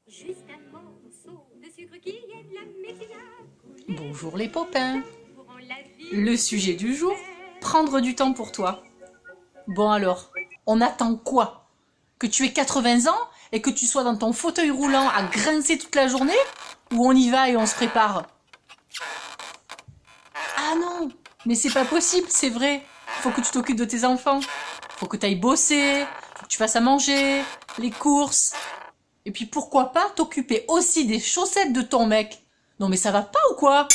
Juste un morceau de sucre qui aide la médecine à couler. Bonjour les popins. Pour rendre la vie Le sujet du jour, prendre du temps pour toi. Bon alors, on attend quoi? Que tu aies 80 ans et que tu sois dans ton fauteuil roulant à grincer toute la journée? Ou on y va et on se prépare? Ah non, mais c'est pas possible, c'est vrai. Faut que tu t'occupes de tes enfants. Faut que tu ailles bosser, faut que tu fasses à manger, les courses. Et puis pourquoi pas t'occuper aussi des chaussettes de ton mec? Non mais ça va pas ou quoi?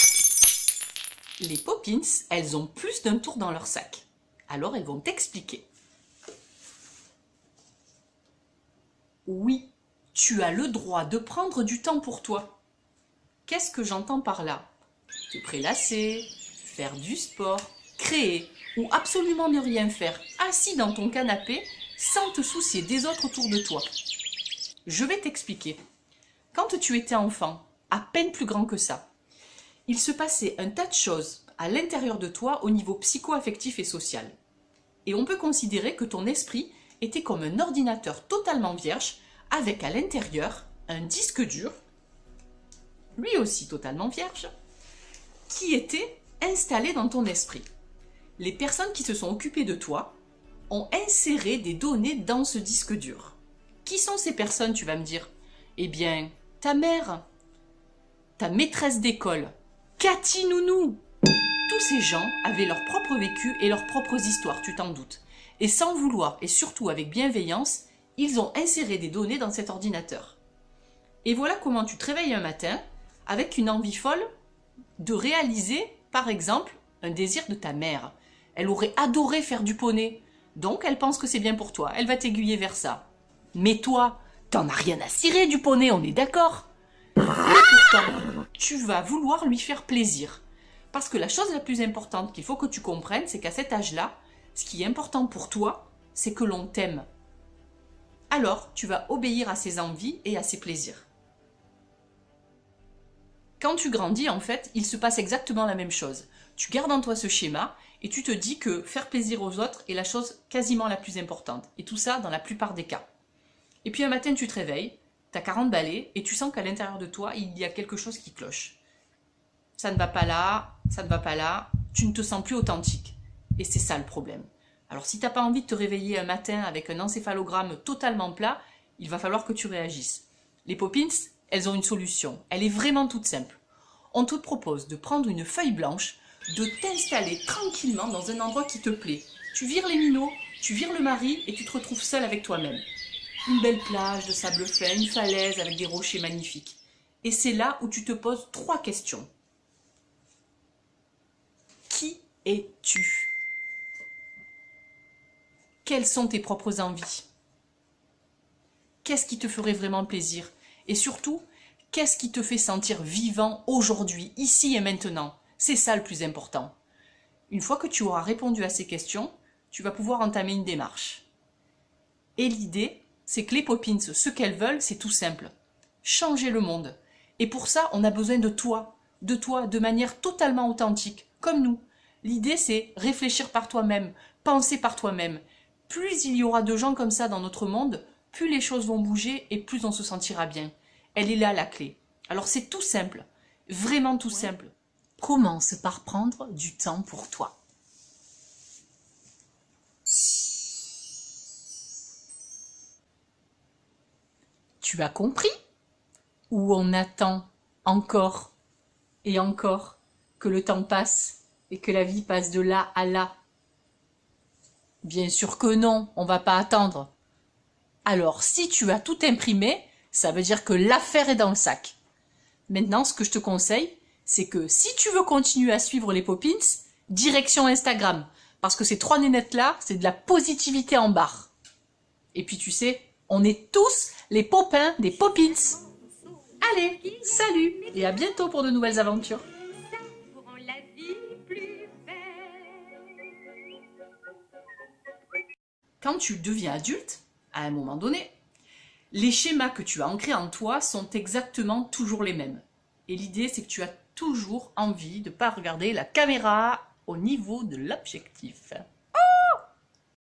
Les Poppins, elles ont plus d'un tour dans leur sac. Alors elles vont t'expliquer. Oui, tu as le droit de prendre du temps pour toi. Qu'est-ce que j'entends par là? Te prélasser, faire du sport, créer ou absolument ne rien faire, assis dans ton canapé sans te soucier des autres autour de toi. Je vais t'expliquer. Quand tu étais enfant, à peine plus grand que ça, il se passait un tas de choses à l'intérieur de toi au niveau psycho-affectif et social. Et on peut considérer que ton esprit était comme un ordinateur totalement vierge avec à l'intérieur un disque dur, lui aussi totalement vierge, qui était installé dans ton esprit. Les personnes qui se sont occupées de toi ont inséré des données dans ce disque dur. Qui sont ces personnes, tu vas me dire? Eh bien, ta mère, ta maîtresse d'école, Cathy Nounou. Tous ces gens avaient leur propre vécu et leurs propres histoires, tu t'en doutes. Et sans vouloir, et surtout avec bienveillance, ils ont inséré des données dans cet ordinateur. Et voilà comment tu te réveilles un matin avec une envie folle de réaliser, par exemple, un désir de ta mère. Elle aurait adoré faire du poney, donc elle pense que c'est bien pour toi, elle va t'aiguiller vers ça. Mais toi, t'en as rien à cirer du poney, on est d'accord? Et pourtant, tu vas vouloir lui faire plaisir. Parce que la chose la plus importante qu'il faut que tu comprennes, c'est qu'à cet âge-là, ce qui est important pour toi, c'est que l'on t'aime. Alors, tu vas obéir à ses envies et à ses plaisirs. Quand tu grandis, en fait, il se passe exactement la même chose. Tu gardes en toi ce schéma et tu te dis que faire plaisir aux autres est la chose quasiment la plus importante. Et tout ça dans la plupart des cas. Et puis un matin, tu te réveilles, tu as 40 balais et tu sens qu'à l'intérieur de toi, il y a quelque chose qui cloche. Ça ne va pas là, ça ne va pas là, tu ne te sens plus authentique. Et c'est ça le problème. Alors si tu n'as pas envie de te réveiller un matin avec un encéphalogramme totalement plat, il va falloir que tu réagisses. Les Poppins, elles ont une solution. Elle est vraiment toute simple. On te propose de prendre une feuille blanche, de t'installer tranquillement dans un endroit qui te plaît. Tu vires les minots, tu vires le mari et tu te retrouves seul avec toi-même. Une belle plage de sable fin, une falaise avec des rochers magnifiques. Et c'est là où tu te poses 3 questions. Qui es-tu? Quelles sont tes propres envies? Qu'est-ce qui te ferait vraiment plaisir? Et surtout, qu'est-ce qui te fait sentir vivant aujourd'hui, ici et maintenant? C'est ça le plus important. Une fois que tu auras répondu à ces questions, tu vas pouvoir entamer une démarche. Et l'idée, c'est que les Poppins, ce qu'elles veulent, c'est tout simple. Changer le monde. Et pour ça, on a besoin de toi, de manière totalement authentique, comme nous. L'idée, c'est réfléchir par toi-même, penser par toi-même. Plus il y aura de gens comme ça dans notre monde, plus les choses vont bouger et plus on se sentira bien. Elle est là la clé. Alors c'est tout simple, vraiment tout simple. Commence par prendre du temps pour toi. Tu as compris? Ou on attend encore et encore que le temps passe et que la vie passe de là à là? Bien sûr que non, on va pas attendre. Alors, si tu as tout imprimé, ça veut dire que l'affaire est dans le sac. Maintenant, ce que je te conseille, c'est que si tu veux continuer à suivre les Poppins, direction Instagram. Parce que ces 3 nénettes-là, c'est de la positivité en barre. Et puis tu sais, on est tous les popins des Poppins. Allez, salut et à bientôt pour de nouvelles aventures. ça pour rendre la vie plus belle. Quand tu deviens adulte, à un moment donné, les schémas que tu as ancrés en toi sont exactement toujours les mêmes. Et l'idée, c'est que tu as toujours envie de ne pas regarder la caméra au niveau de l'objectif.